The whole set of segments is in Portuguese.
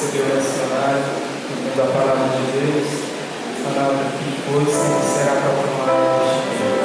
recebeu nesse horário, ouvindo a palavra de Deus, palavra que foi e sempre será proclamada neste tempo.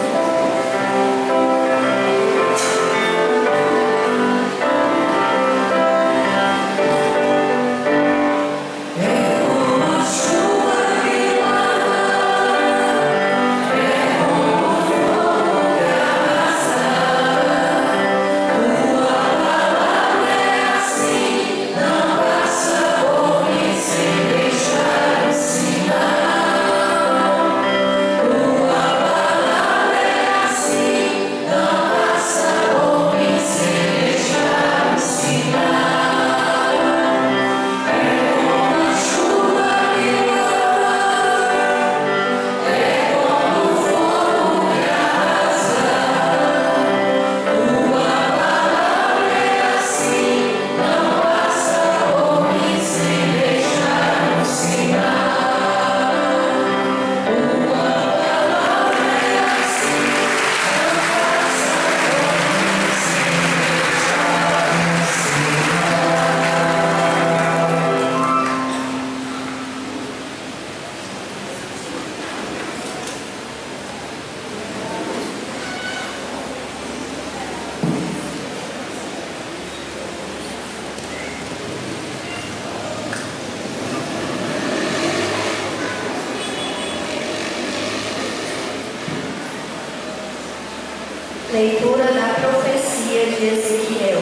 Leitura da profecia de Ezequiel.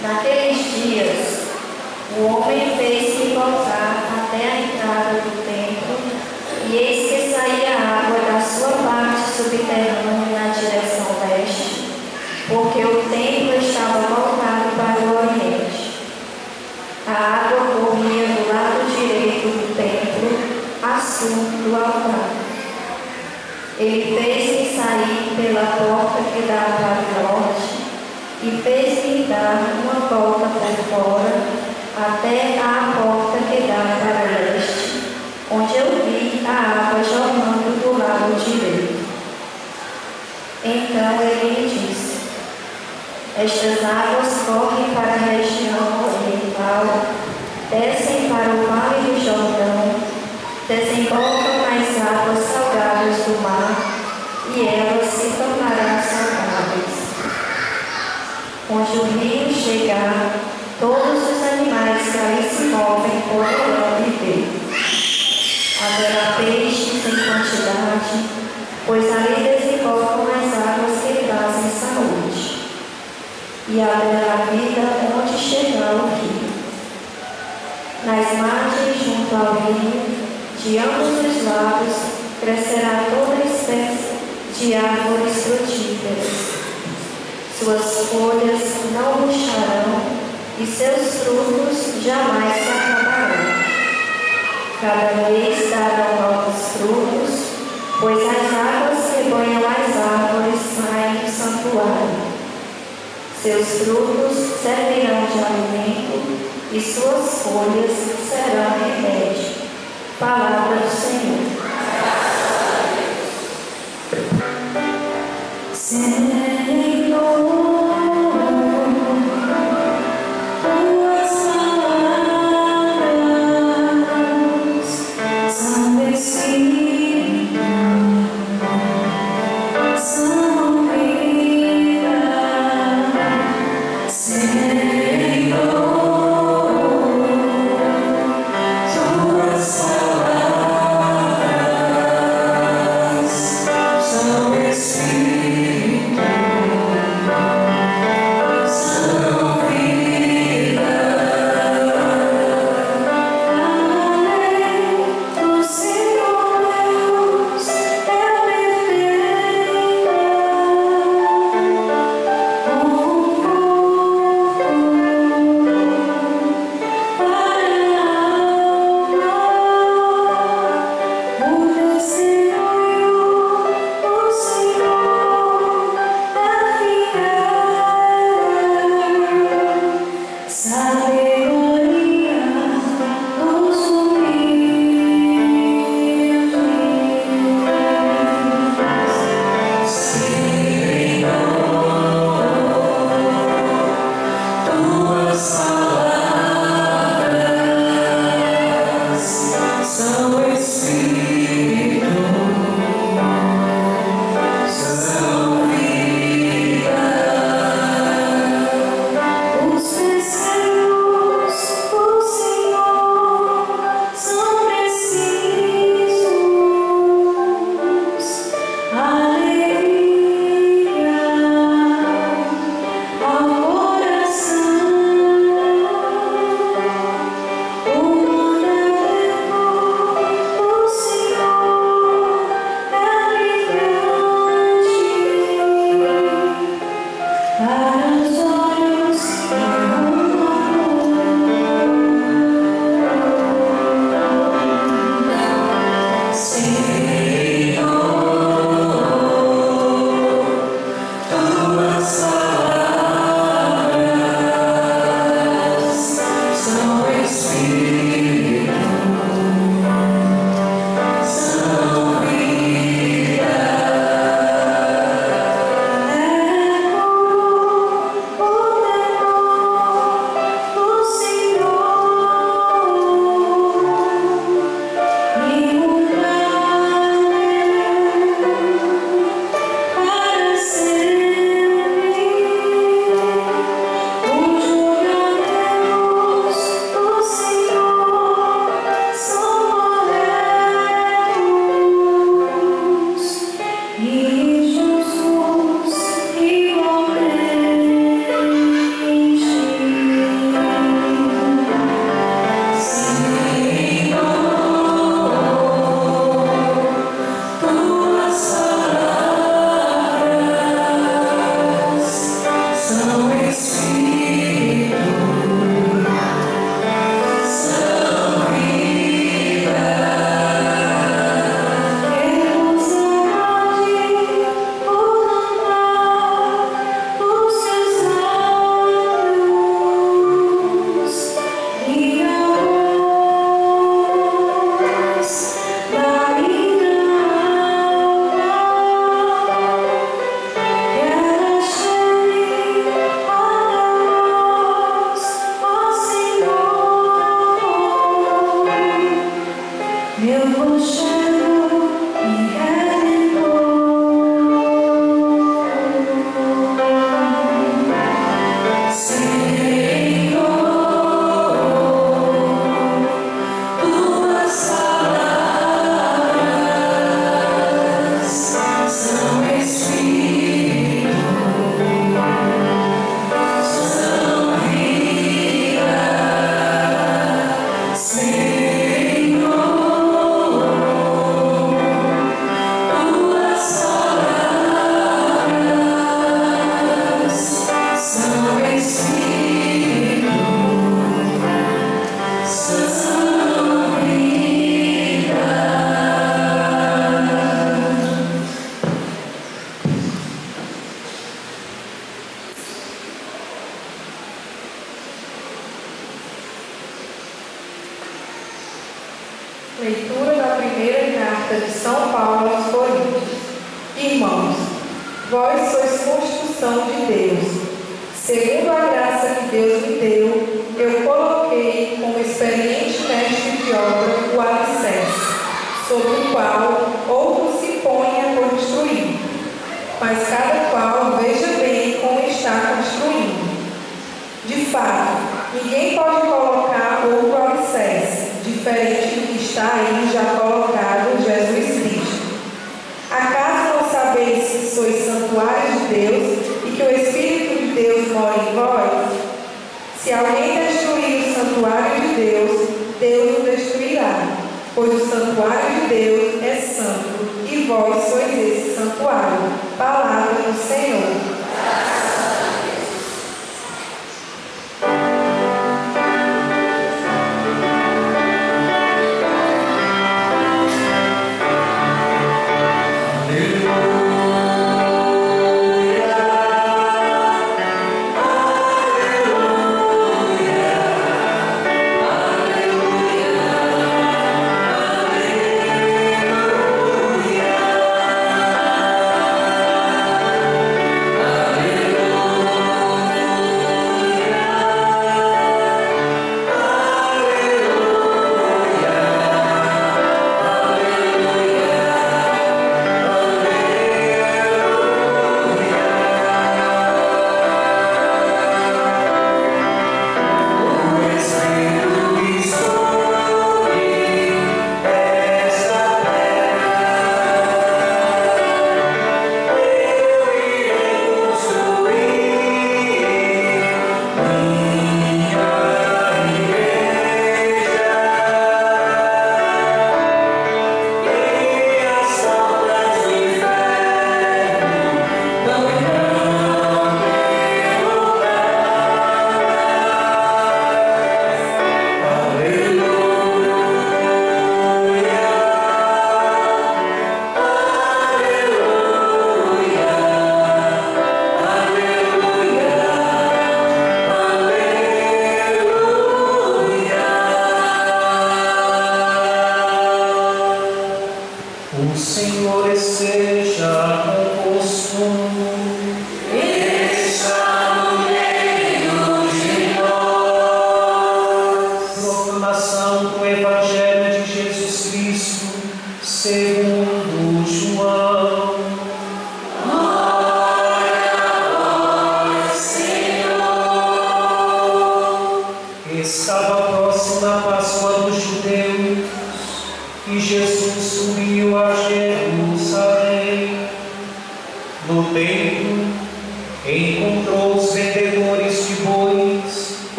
Naqueles dias, o homem fez-se voltar até a entrada do templo, e eis que saía água da sua parte subterrânea na direção leste, porque o templo estava voltado para o oriente. A água corria do lado direito do templo, a sul do altar. Ele fez-me sair pela porta que dá para o norte e fez-me dar uma volta por fora até a porta que dá para o leste, onde eu vi a água jorrando do lado direito. Então ele me disse: estas águas correm para a região oriental, descem para o vale do Jordão, desembocam nas águas salgadas do mar, e elas se tornarão saudáveis. Onde o rio chegar, todos os animais que ali se movem poderão viver. Haverá peixes em quantidade, pois ali desembocam as águas que trazem saúde. E haverá vida onde chegar o rio. Nas margens junto ao rio, de ambos os lados, crescerá toda espécie de árvores frutíferas. Suas folhas não murcharão e seus frutos jamais se acabarão. Cada mês darão novos frutos, pois as águas que banham as árvores saem do santuário. Seus frutos servirão de alimento e suas folhas serão remédio. Palavra do Senhor. Senhor. Leitura da primeira carta de São Paulo aos Coríntios. Irmãos, vós sois construção de Deus. Segundo a graça que Deus me deu, eu coloquei como experiente mestre de obra o alicerce, sobre o qual outros se põem a construir. Mas cada qual veja bem como está construindo. De fato, ninguém pode colocar outro alicerce, diferente do que está aí já colocado, Jesus Cristo. Acaso não sabeis que sois santuários de Deus e que o Espírito de Deus mora em vós? Se alguém destruir o santuário de Deus, Deus o destruirá, pois o santuário de Deus é santo, e vós sois esse santuário. Palavra do Senhor.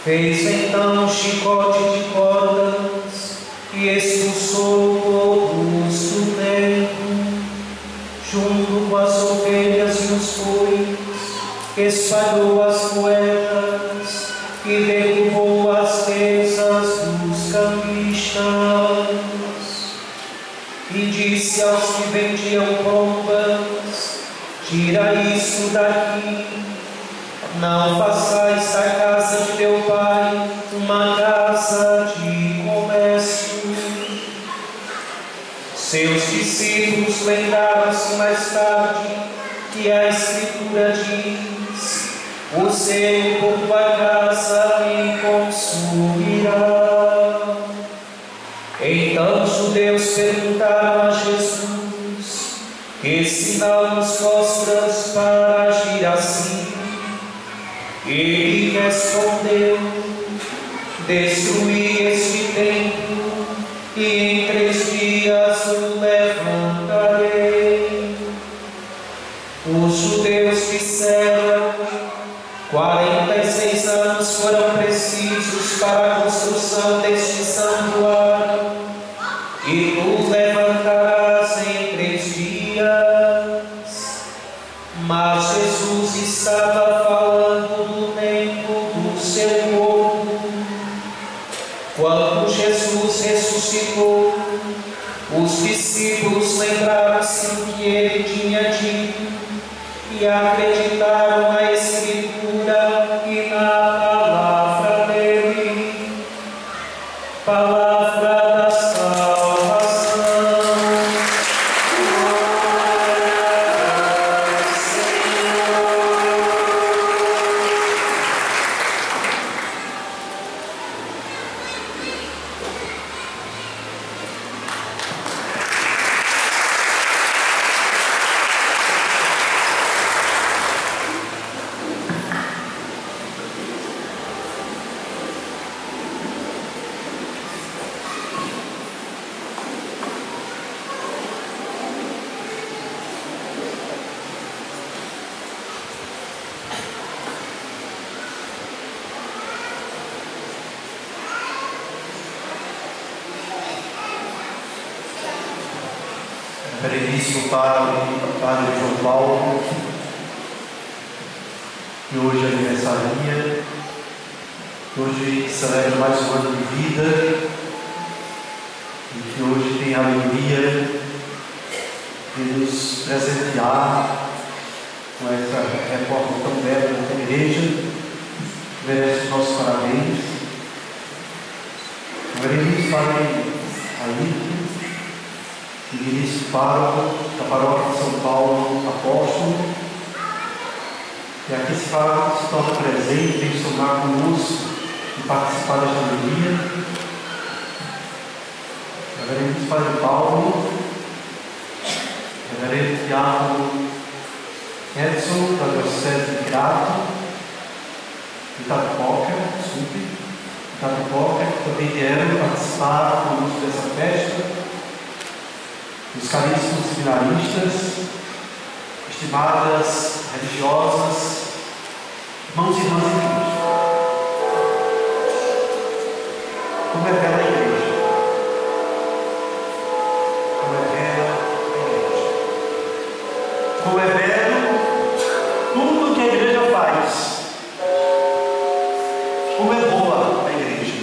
Fez então um chicote de cordas e expulsou todos do templo, junto com as ovelhas e os bois, espalhou as moedas e derrubou as mesas dos cambistas, e disse aos que vendiam pombas: tirai isto daqui, não façais da casa de meu pai uma casa de comércio. Seus discípulos lembraram-se mais tarde que a Escritura diz: o zelo por tua casa me consumirá. Então os judeus perguntaram a Jesus: que sinal nos mostras para agir assim? Ele respondeu: destruí este templo e em 3 dias o levantarei. Os judeus disseram: 46 anos foram precisos para a construção deste santuário, e tu levantarás em 3 dias. Mas Jesus estava falando do tempo do seu povo. Quando Jesus ressuscitou, os discípulos lembraram-se do que ele tinha dito e acreditaram na Escritura e na palavra dele. Palavra da salvação. Reverendíssimo Padre João Paulo, que hoje é aniversaria, que hoje celebra mais um ano de vida e que hoje tem a alegria de nos presentear com essa reforma tão bela da igreja, que merece os nossos parabéns. Reverendíssimo Padre Ailton, Início pároco da paróquia de São Paulo Apóstolo, e aqui esse pároco se torna presente, vem somar conosco e participar desta homilia. Reverendo Padre Paulo, Reverendo Diácono Edson, da Diocese de Crato, Itapipoca, que também vieram participar conosco dessa festa. Os caríssimos seminaristas, estimadas religiosas, irmãos e irmãs em Cristo. Como é bela a igreja. Como é bela a igreja. Como é belo tudo que a igreja faz. Como é boa a igreja.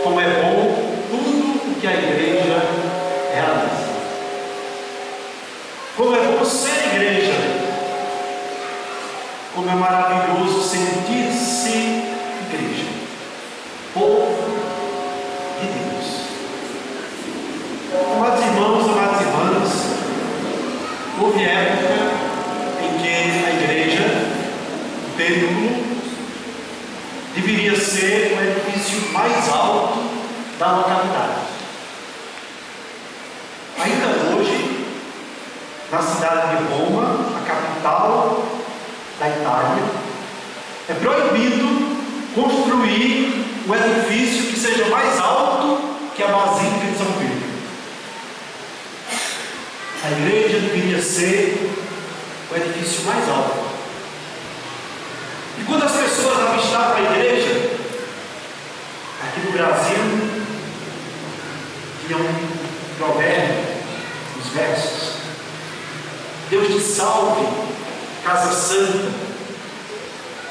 Como é bom tudo que a igreja realiza. Como é bom ser igreja. Como é maravilhoso sentir-se igreja, povo de Deus. Amados irmãos, amadas irmãs, houve época em que a igreja, o templo, deveria ser o edifício mais alto da localidade. Ainda hoje, na cidade de Roma, a capital da Itália, é proibido construir um edifício que seja mais alto que a Basílica de São Pedro. A igreja deveria ser o edifício mais alto. E quando as pessoas avistavam a igreja, aqui no Brasil, tinha um provérbio, os versos: Deus te salve, casa santa,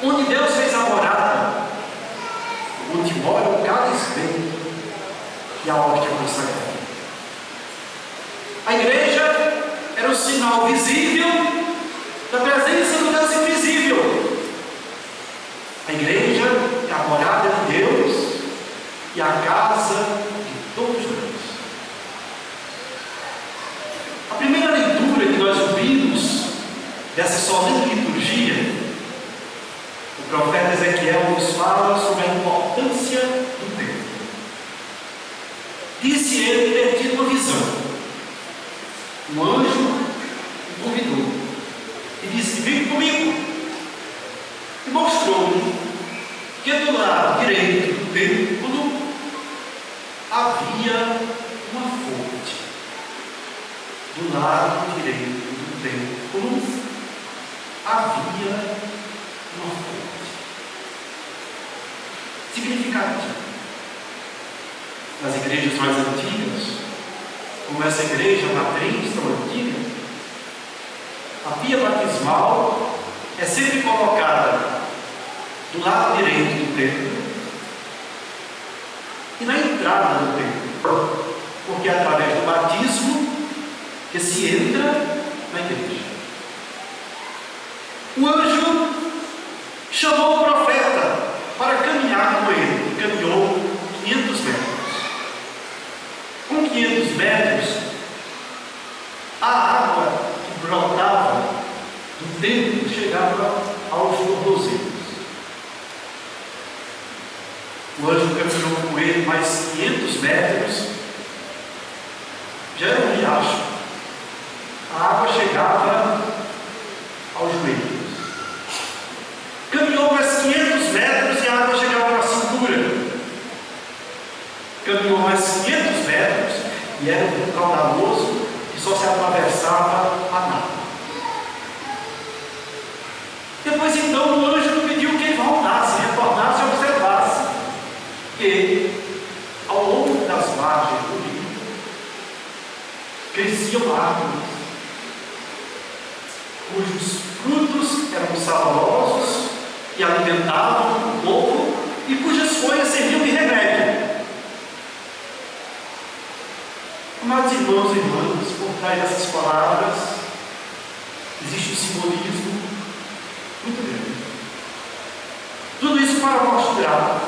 onde Deus fez a morada, onde mora o cálice bem e a hóstia consagrada. A igreja era o sinal visível da presença do Deus invisível. A igreja é a morada de Deus e a casa de todos nós. A primeira leitura que nós ouvimos dessa solene liturgia, o profeta Ezequiel nos fala sobre a importância do templo. Disse ele ter tido uma visão. Um anjo o convidou e disse: vem comigo. E mostrou-me que do lado direito do templo havia uma fonte. Do lado direito do templo havia uma fonte. Significativo. Nas igrejas mais antigas, como essa igreja matriz tão antiga, a pia batismal é sempre colocada do lado direito do templo e na entrada do templo, porque é através do batismo que se entra na igreja. o anjo chamou o profeta para caminhar com ele. Caminhou 500 metros. Com 500 metros, a água que brotava do templo chegava aos tornozelos. O anjo caminhou com ele mais 500 metros, já era um riacho. A água chegava aos joelhos. Caminhou mais 500 metros e a água chegava na cintura. Caminhou mais 500 metros e era um caudaloso que só se atravessava a nado. Depois então o anjo pediu que ele voltasse, retornasse e observasse que ao longo das margens do rio cresciam árvores cujos frutos eram saborosos e alimentavam o povo e cujas folhas serviam de remédio. Amados irmãos e irmãs, por trás dessas palavras existe um simbolismo muito grande. Tudo isso para mostrar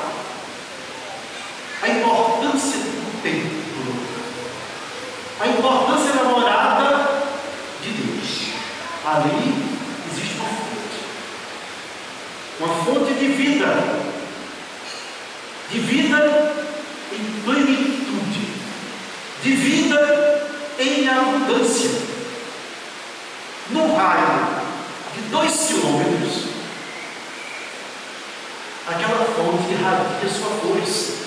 a importância do templo, a importância da morada de Deus. Ali existe uma fonte de vida em plenitude, de vida em abundância. No raio de 2 quilômetros, aquela fonte irradia sua força.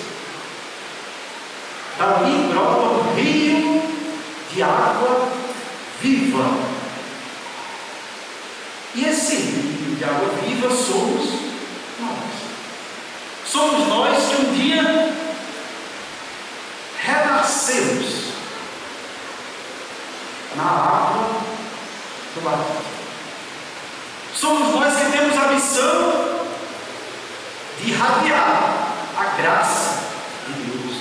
Dali brota um rio de água viva. E esse rio de água viva somos nós. Somos nós que um dia renascemos na água do batismo. Somos nós que temos a missão de irradiar a graça de Deus,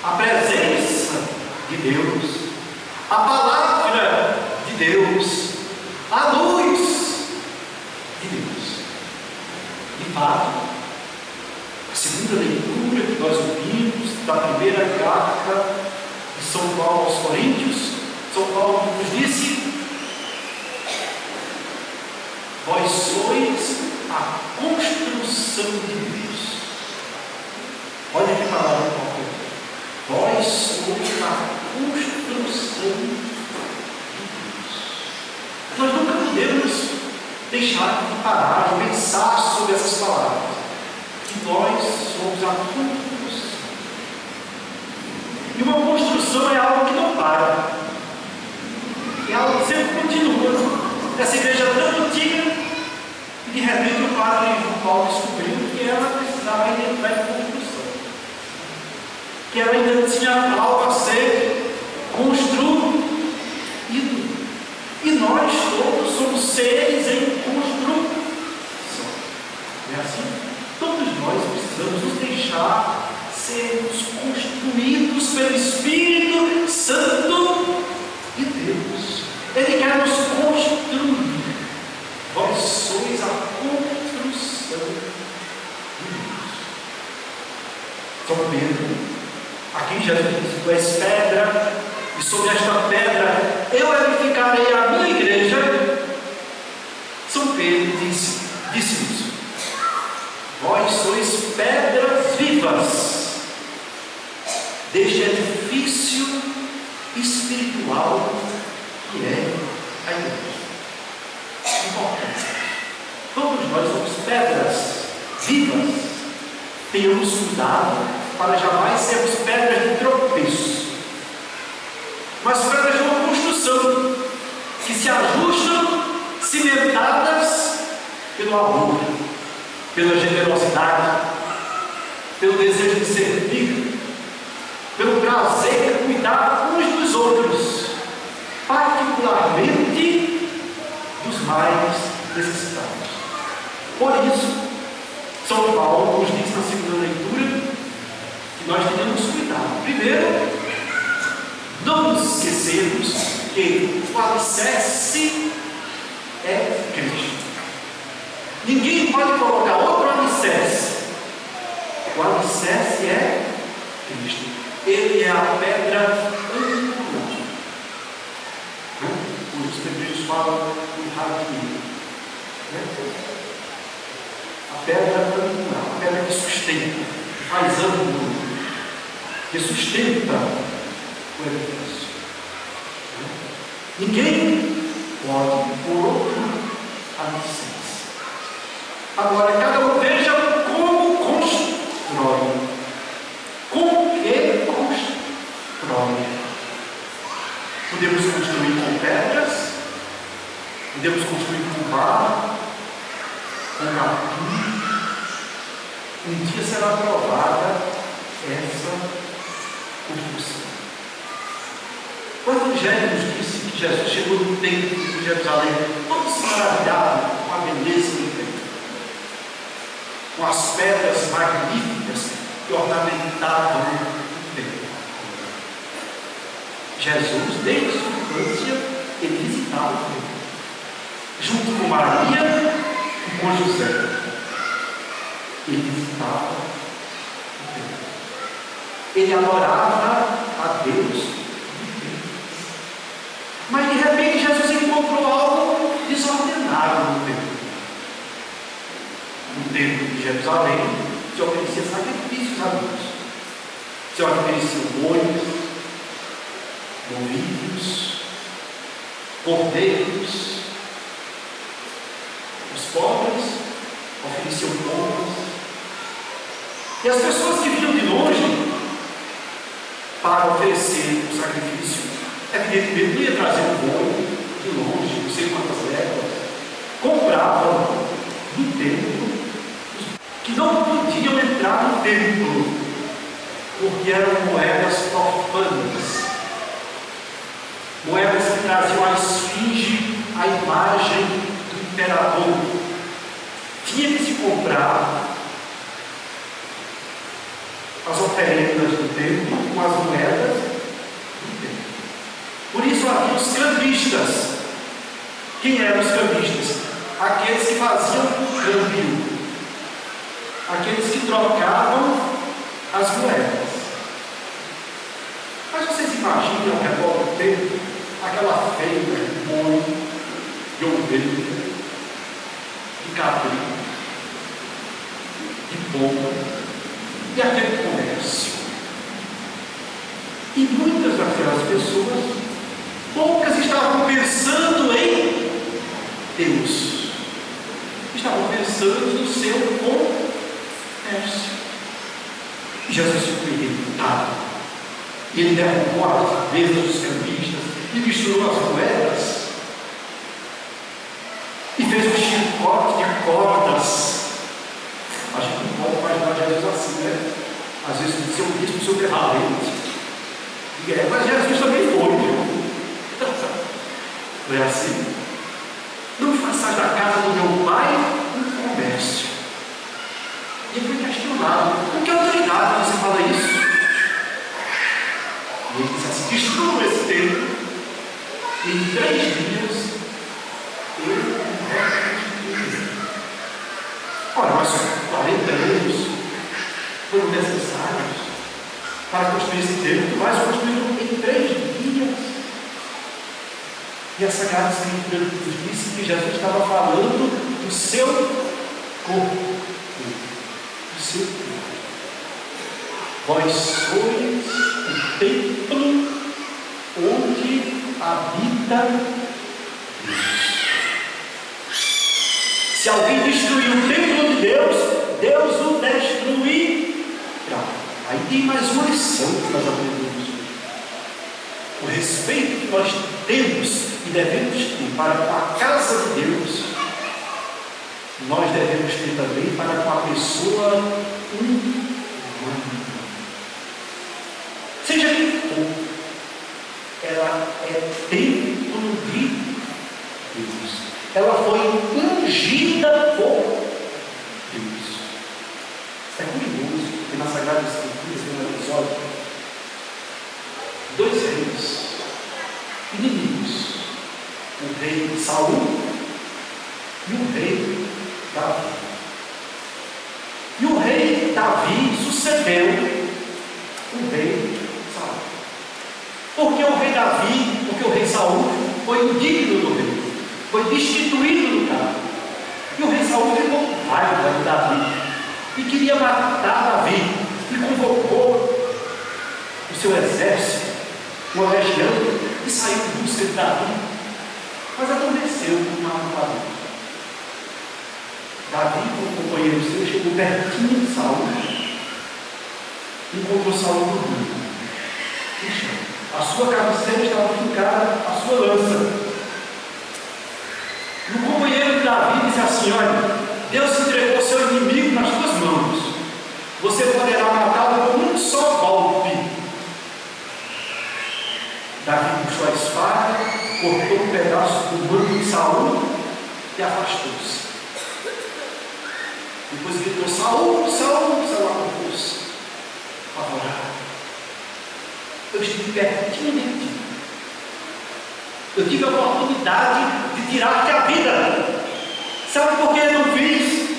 a presença de Deus, a palavra de Deus, a luz de Deus. De fato, a segunda leitura que nós ouvimos da primeira carta de São Paulo aos Coríntios, São Paulo nos disse: vós sois a construção de Deus. Olha que palavra importante. Vós sois a construção de Deus. Nós nunca podemos deixar de parar, de pensar sobre essas palavras. Que nós somos a construção. E uma construção é algo que não para. É algo que sempre continua. Essa igreja tão antiga, e de repente o padre João Paulo descobriu que ela precisava ainda entrar em construção, que ela ainda tinha algo a ser construído. E nós todos somos seres em construção. Não é assim? Todos nós precisamos nos deixar sermos construídos pelo Espírito Santo de Deus. Ele quer nos construir. Vós sois a construção de Deus. São Pedro, aqui Jesus diz: tu és pedra, e sobre esta pedra eu edificarei a minha igreja. São Pedro disse isso: vós sois pedras vivas deste edifício espiritual que é a igreja. Importante. Todos nós somos pedras vivas. Tenhamos cuidado para jamais sermos pedras de tropeço, mas pedras de uma construção que se ajustam, cimentadas pelo amor, pela generosidade, pelo desejo de servir, pelo prazer de cuidar uns dos outros, particularmente dos mais necessitados. Por isso, São Paulo nos diz na segunda leitura que nós devemos cuidar. Primeiro, não nos esquecermos que o alicerce é Cristo. Ninguém pode colocar outro alicerce. O alicerce é Cristo. Ele é a pedra angular. Os hebreus falam do radinho. A pedra angular, a pedra que sustenta, que faz ângulo, que sustenta o edifício. Ninguém pode por outro alicerce. Agora, cada um veja como constrói. Com que constrói? Podemos construir com pedras, podemos construir com barro, com capim. Um dia será aprovada essa construção. O Evangelho nos disse que Jesus chegou no templo de Jerusalém, todo maravilhado com a beleza do templo, com as pedras magníficas que ornamentavam o templo. Jesus, desde sua infância, ele visitava o templo, junto com Maria e com José. Ele visitava o templo. Ele adorava a Deus. Mas de repente Jesus encontrou algo desordenado no templo. No templo de Jerusalém se oferecia sacrifícios a Deus. Se ofereciam bois, novilhos, cordeiros. Os pobres ofereciam pombas. E as pessoas que vinham de longe para oferecer o sacrifício, evidentemente não ia trazer um boi de longe, não sei quantas léguas, compravam no templo, que não podiam entrar no templo, porque eram moedas profanas, moedas que traziam a esfinge, a imagem do imperador. Tinha que se comprar as oferendas do templo com as moedas do templo. Por isso havia os cambistas. Quem eram os cambistas? Aqueles que faziam o câmbio, aqueles que trocavam as moedas. Mas vocês imaginam ao redor do templo aquela feira de boi, de ovelha, de cabrito, de pomba, e aquele comércio. E muitas daquelas pessoas, poucas estavam pensando em Deus, estavam pensando no seu comércio. E Jesus ficou irritado. E ele derrubou as mesas dos cambistas e misturou as moedas e fez um chicote de cordas. A gente não pode imaginar Jesus assim, né? Às vezes o seu bispo, o seu ferramenta. Mas Jesus também foi, não é assim? Não façais da casa do meu pai um comércio. E ele foi questionado: com que autoridade você fala isso? E ele disse assim: destrua esse templo, e em 3 dias eu reconstruirei. Ora, mas 40 anos foram necessários para construir esse templo, mas construíram em 3 dias. E a Sagrada Escritura nos disse que Jesus estava falando do seu corpo. Do seu corpo. Vós sois o templo onde habita Deus. Se alguém destruir o templo de Deus, Deus o destruirá. Aí tem mais uma lição que nós aprendemos hoje. O respeito que nós temos e devemos ter para com a casa de Deus, nós devemos ter também para com a pessoa humana. Seja quem for, ela é templo de Deus. Ela foi ungida por Deus. É curioso, porque na Sagrada Escritura tem um episódio: 2 reis inimigos, o rei Saul e o rei Davi. E o rei Davi sucedeu o rei Saul. Porque o rei Davi, porque o rei Saul foi indigno do rei, foi destituído do cargo. E o rei Saul ficou com raiva de Davi e queria matar Davi e convocou o seu exército, uma legião, e saiu em busca de Davi, mas adormeceu no mar do Davi. Davi, com o companheiro seu, chegou pertinho de Saul e encontrou Saul dormindo. A sua cabeceira estava fincada a sua lança. E o companheiro de Davi disse assim: olha, Deus entregou o seu inimigo nas tuas mãos. Você poderá matá-lo com um só golpe. Davi puxou a espada, cortou um pedaço do manto de Saul e afastou-se. Depois gritou: Saul, Saul, Saul acordou-se, apavorado. Eu estive pertinho de ti. Eu tive a oportunidade de tirar-te a vida. Sabe por que eu não fiz?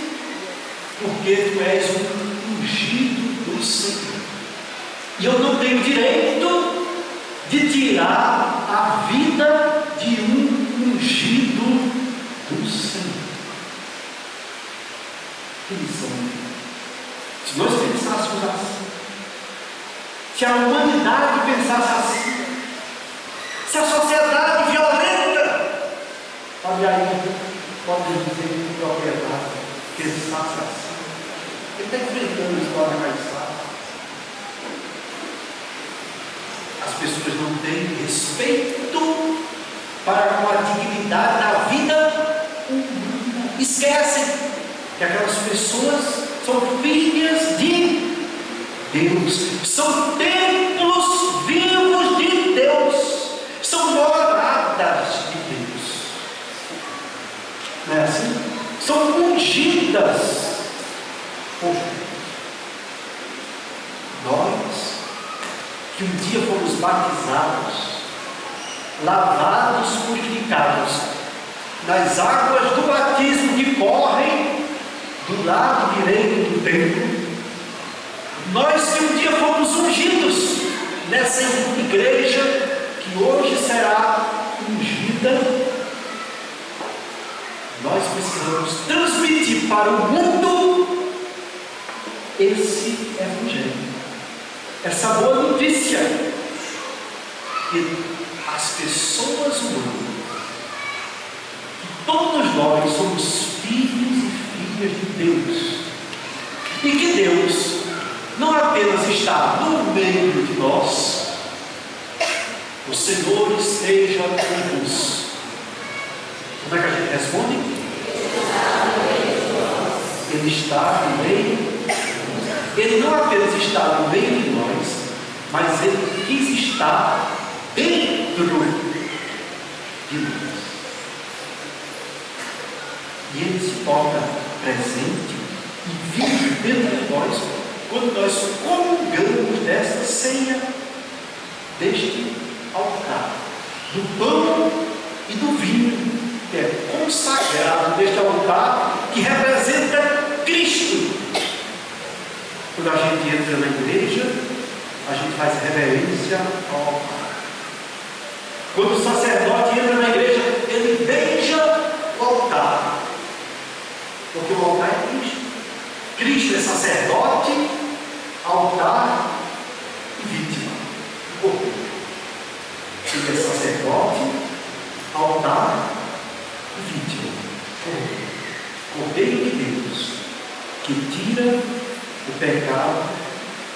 Porque tu és um ungido do Senhor. E eu não tenho direito de tirar a vida de um ungido do Senhor. Que lição! Se nós pensássemos assim, se a humanidade pensasse assim, se a sociedade violenta, olha aí, pode dizer com propriedade, pensasse assim, ele está enfrentando a história caixada. As pessoas não têm respeito para com a dignidade da vida humana. Esquecem que aquelas pessoas são filhas de Deus, são templos vivos de Deus, são moradas de Deus. Não é assim? São ungidas por Deus. Nós, que um dia fomos batizados, lavados, purificados nas águas do batismo que correm do lado direito do templo, nós que um dia fomos ungidos nessa igreja que hoje será ungida, nós precisamos transmitir para o mundo esse evangelho, essa boa notícia, que as pessoas humanas, que todos nós somos filhos e filhas de Deus, e que Deus não apenas está no meio de nós, o Senhor esteja convosco. Como é que a gente responde? Ele está no meio. Ele não apenas está no meio de nós, mas Ele quis estar dentro de nós. E Ele se torna presente e vive dentro de nós quando nós comungamos desta ceia, deste altar, do pão e do vinho, que é consagrado neste altar, que representa Cristo. Quando a gente entra na igreja, a gente faz reverência ao altar. Quando o sacerdote entra na igreja, ele beija o altar, porque o altar é Cristo. Cristo é sacerdote, altar e vítima. O cordeiro. Ele é sacerdote, altar e vítima. Cordeiro de Deus, que tira o pecado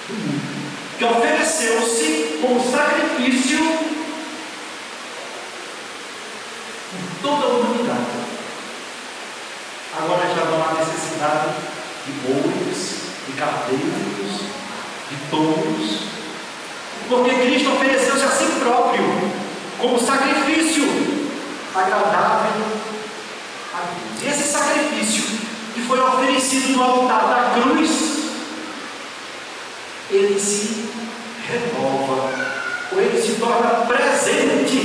do mundo, que ofereceu-se como sacrifício por toda a humanidade. Agora já não há necessidade de bois, de cardeiros, de touros, porque Cristo ofereceu-se a si próprio como sacrifício agradável a Deus. E esse sacrifício que foi oferecido no altar da cruz, ele se renova, ou ele se torna presente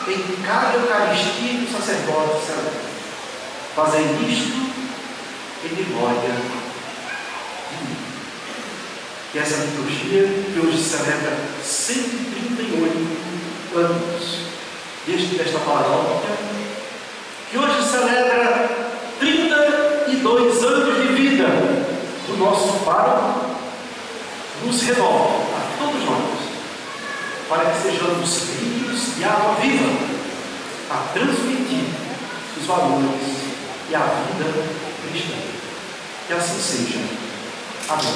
em cada Eucaristia que o sacerdote celebra. Fazem isto em memória de mim. Que essa liturgia, que hoje celebra 138 anos desta paróquia, que hoje celebra 32 anos de vida do nosso pároco, nos renova a todos nós, para que sejamos rios de água viva a transmitir os valores e a vida cristã. Que assim seja. Amém.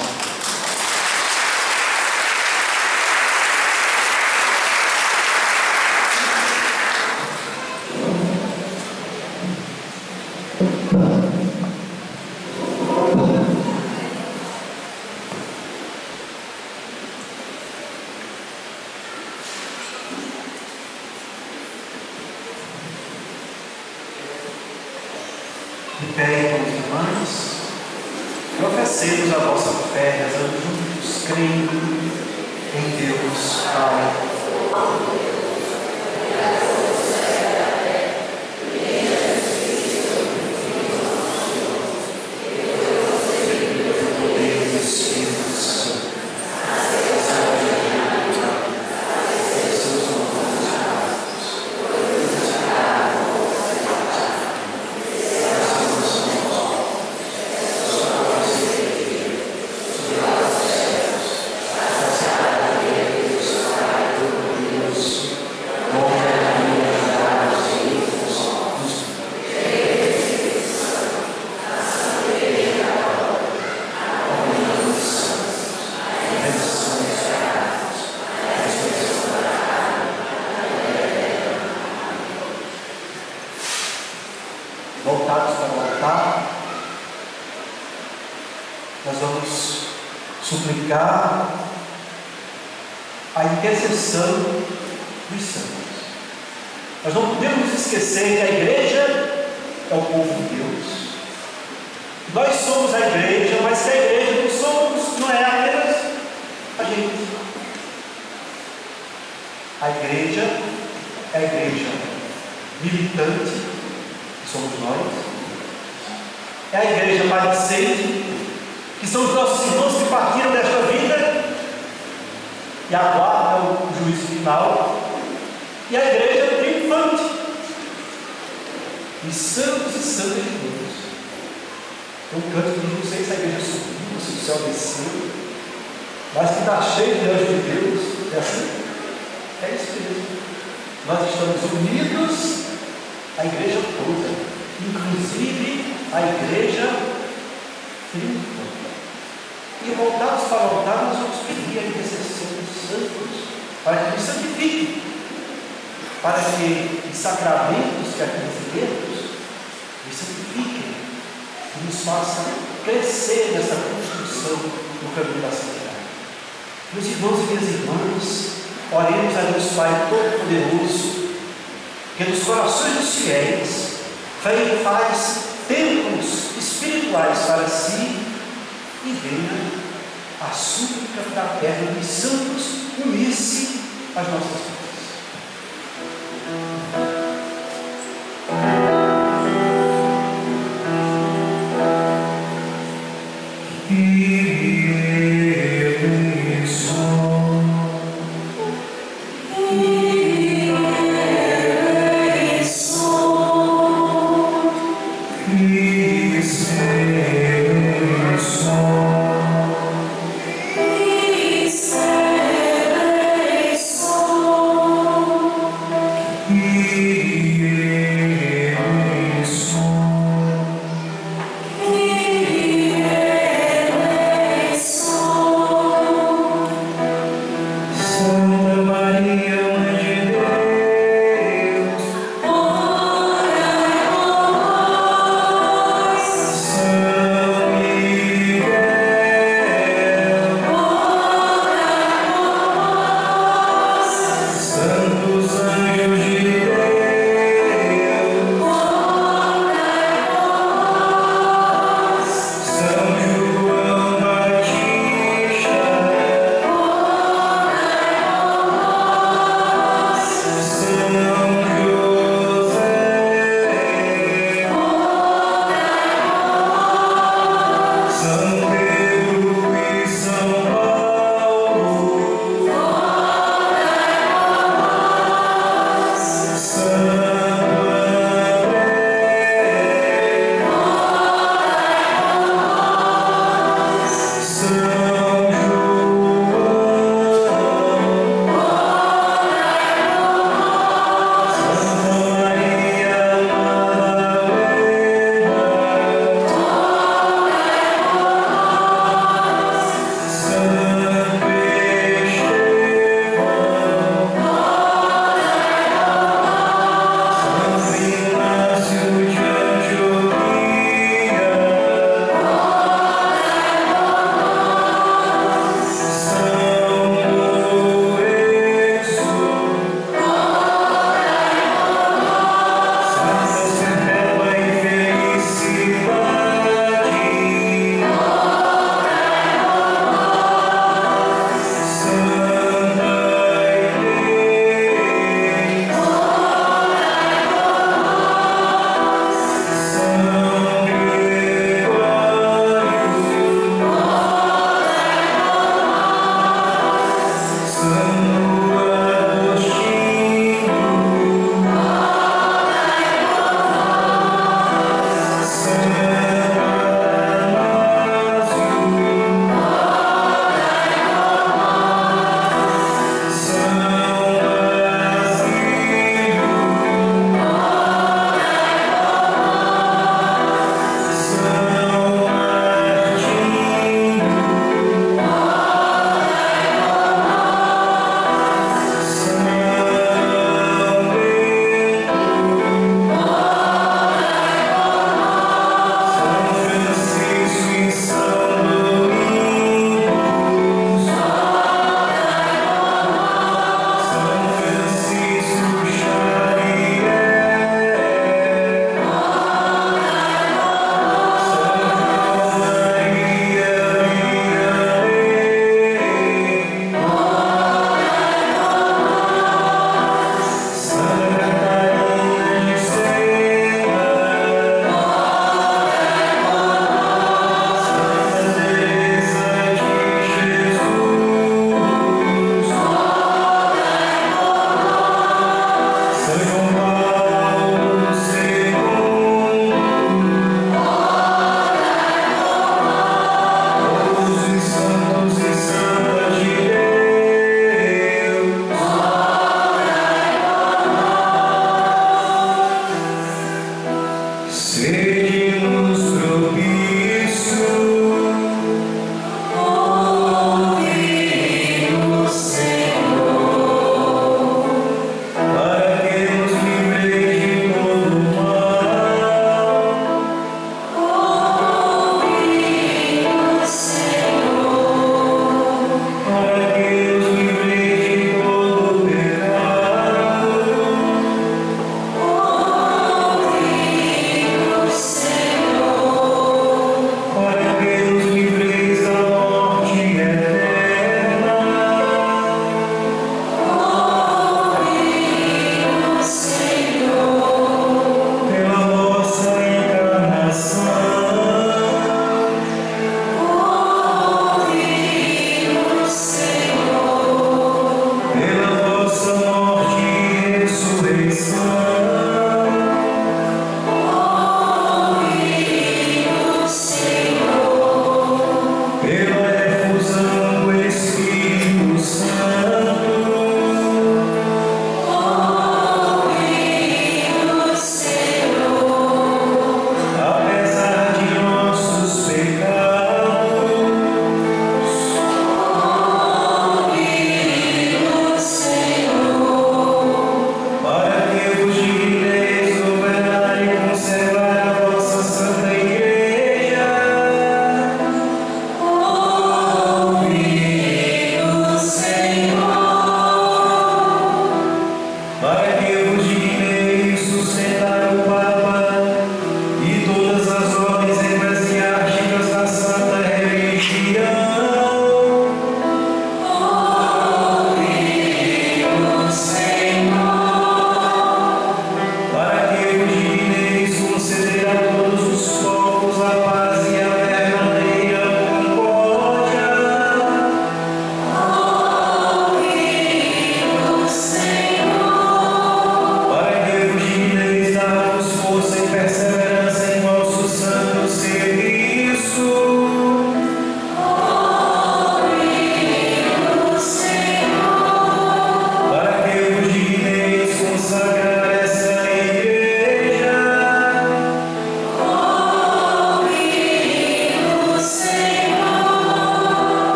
De pé, irmãs, professemos a vossa fé, rezando juntos, crendo em Deus Pai. Voltados para o altar, nós vamos suplicar a intercessão dos santos. Nós não podemos esquecer que a igreja é o povo de Deus. Nós somos a igreja, mas que a igreja não é apenas a gente. A igreja é a igreja militante, que somos nós. É a igreja padecente, que são os nossos irmãos que partiram desta vida e aguardam o juízo final. E a igreja triunfante, e santos e santas de Deus. Um canto que não sei se a igreja subiu, se o céu desceu, mas que está cheio de anjos de Deus. É assim? É isso mesmo. Nós estamos unidos, a igreja toda, inclusive a igreja triunfante. E voltados para o altar, nós vamos pedir a intercessão dos santos, para que nos santifiquem, para que os sacramentos que aqui recebemos nos santifiquem e nos façam crescer nessa construção no caminho da santidade. Meus irmãos e minhas irmãs, oremos a Deus Pai Todo-Poderoso, que nos corações dos fiéis faz templos espirituais para si e venha a súplica fraterna dos santos unir-se às nossas vidas. Soul.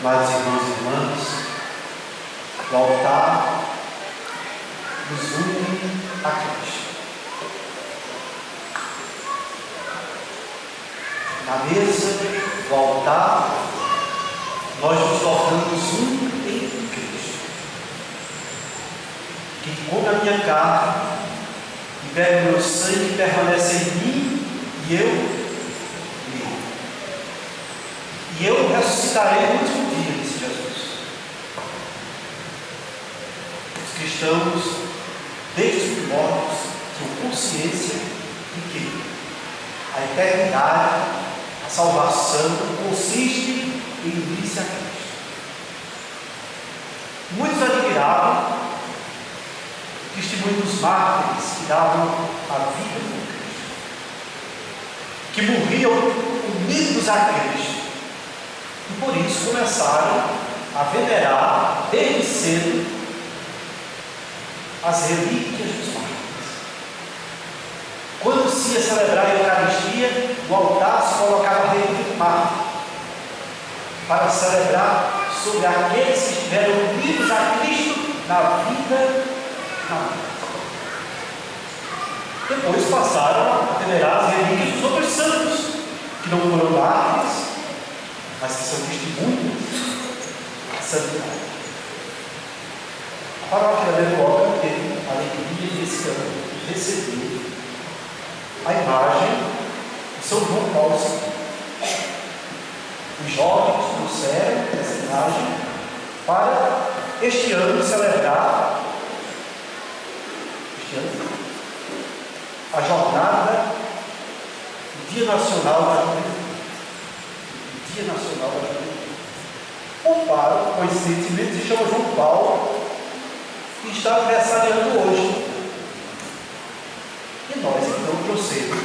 amados irmãos e irmãs, o altar nos une a Cristo. Na mesa do altar, nós nos tornamos um em Cristo. Quem come a minha carne e bebe o meu sangue permanece em mim e eu nele. E eu ressuscitarei no último dia, disse Jesus. Os cristãos, desde os primórdios, tinham consciência de que a eternidade, a salvação, consiste em unir-se a Cristo. Muitos admiravam o testemunho dos mártires que davam a vida por Cristo, que morriam unidos a Cristo, e por isso começaram a venerar desde cedo as relíquias dos mártires. Quando se ia celebrar a Eucaristia, no altar se colocava a relíquia do mártir, para celebrar sobre aqueles que estiveram unidos a Cristo na vida e na morte. Depois passaram a venerar as relíquias dos outros santos, que não foram mártires, mas que são testemunhos da santidade. A paróquia da Meruoca teve a alegria desse ano de receber a imagem de São João Paulo II. Os jovens trouxeram essa imagem para este ano celebrar a jornada do Dia Nacional da Juventude. O Dia Nacional da Juventude. O Paro, coincidentemente, se chama João Paulo e está aniversariando hoje. E nós então trouxemos,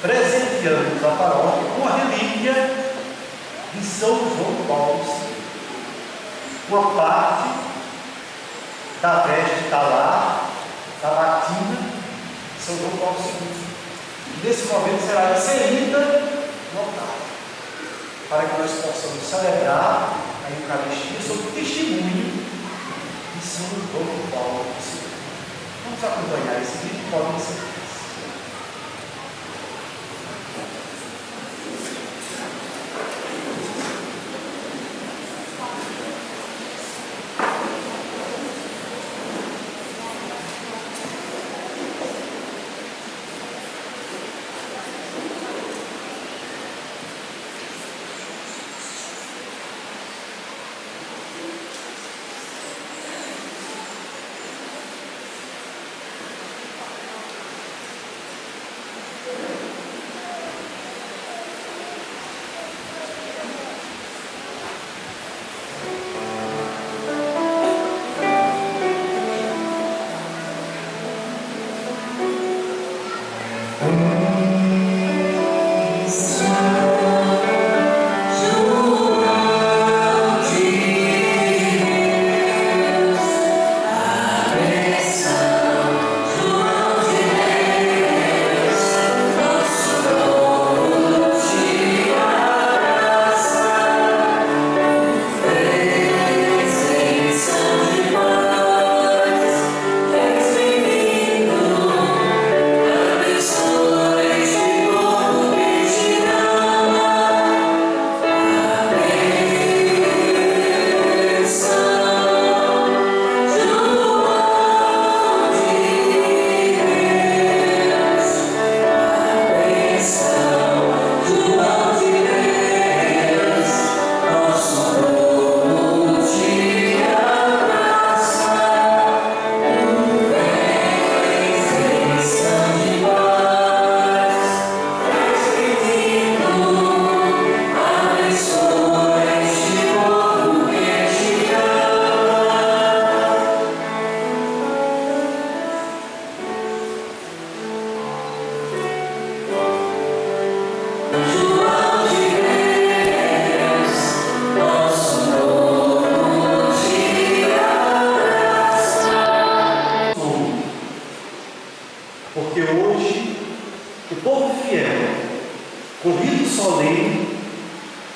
presenteamos a paróquia com a relíquia de São João Paulo II. Uma parte da veste talar, da batina de São João Paulo II. E nesse momento será inserida no altar, para que nós possamos celebrar a Eucaristia sob o testemunho de São João Paulo II. Vamos acompanhar esse vídeo, podem ser.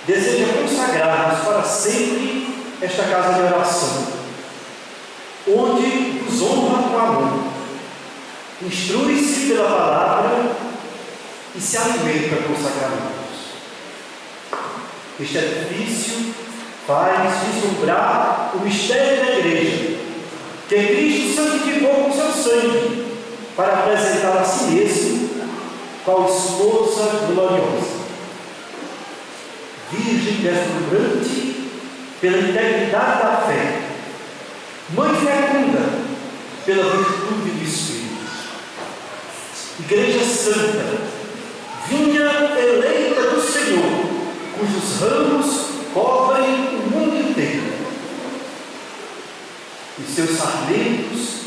deseja consagrar-nos para sempre esta casa de oração, onde nos honra com amor, instrui-se pela palavra e se alimenta com os sacramentos. Este edifício faz vislumbrar o mistério da Igreja, que Cristo santificou com seu sangue, para apresentar a si mesmo qual esposa gloriosa, virgem deslumbrante pela integridade da fé, mãe fecunda pela virtude do Espírito, Igreja Santa, vinha eleita do Senhor, cujos ramos cobrem o mundo inteiro, e seus sarmentos,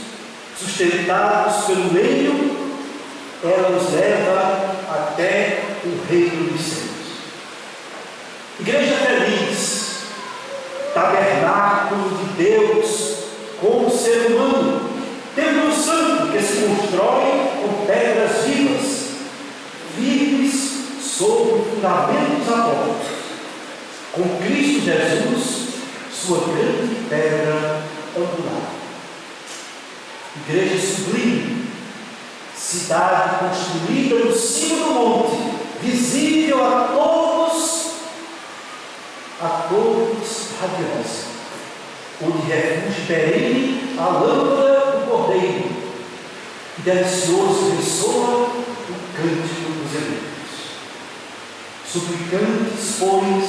sustentados pelo meio, ela nos leva até o reino dos céus. Igreja feliz, tabernáculo de Deus com o ser humano, templo santo que se constrói com pedras vivas, firmes sobre fundamentos apóstolos, com Cristo Jesus, sua grande pedra angular. Igreja sublime, cidade construída no cimo do monte, visível a todos radiosa, onde refúgio perene a lâmpada do Cordeiro, e delicioso ressoa o cântico dos eleitos. Suplicantes, pois,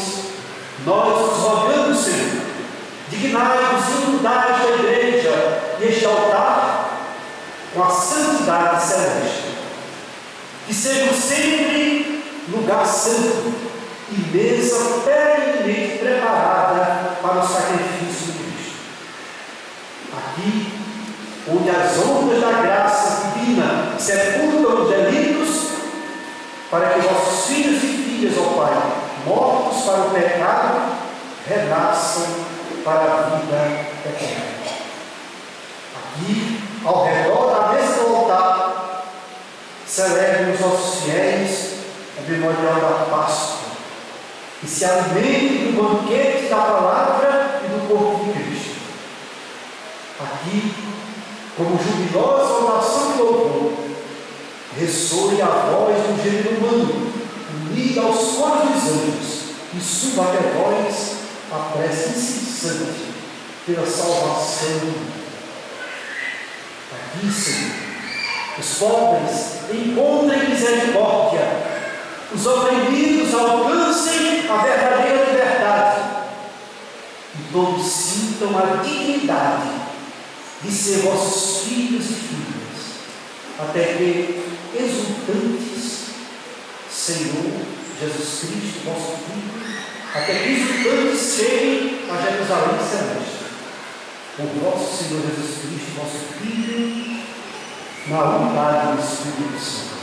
nós vos rogamos, Senhor, dignai-vos inundar esta igreja e este altar com a santidade celeste, que sejam sempre lugar santo e mesa perenemente preparada para o sacrifício de Cristo. Aqui, onde as ondas da graça divina sepultam os delitos, para que vossos filhos e filhas, ó Pai, mortos para o pecado, renasçam para a vida eterna. Aqui, ao redor da mesa do altar, celebrem os nossos fiéis o memorial da Páscoa, e se alimentem do banquete da palavra e do corpo de Cristo. Aqui, como jubilosa oração de louvor, ressoe a voz do gênero humano, unida aos coros dos anjos, e suba até vós a prece incessante pela salvação do mundo. Aqui, Senhor, os pobres encontrem misericórdia, os oprimidos alcancem a verdadeira liberdade, e todos sintam a dignidade de ser vossos filhos e filhas, até que, exultantes, Senhor Jesus Cristo, vosso Filho, até que exultantes cheguem a Jerusalém celeste, por vosso Senhor Jesus Cristo, vosso Filho, na unidade do Espírito Santo.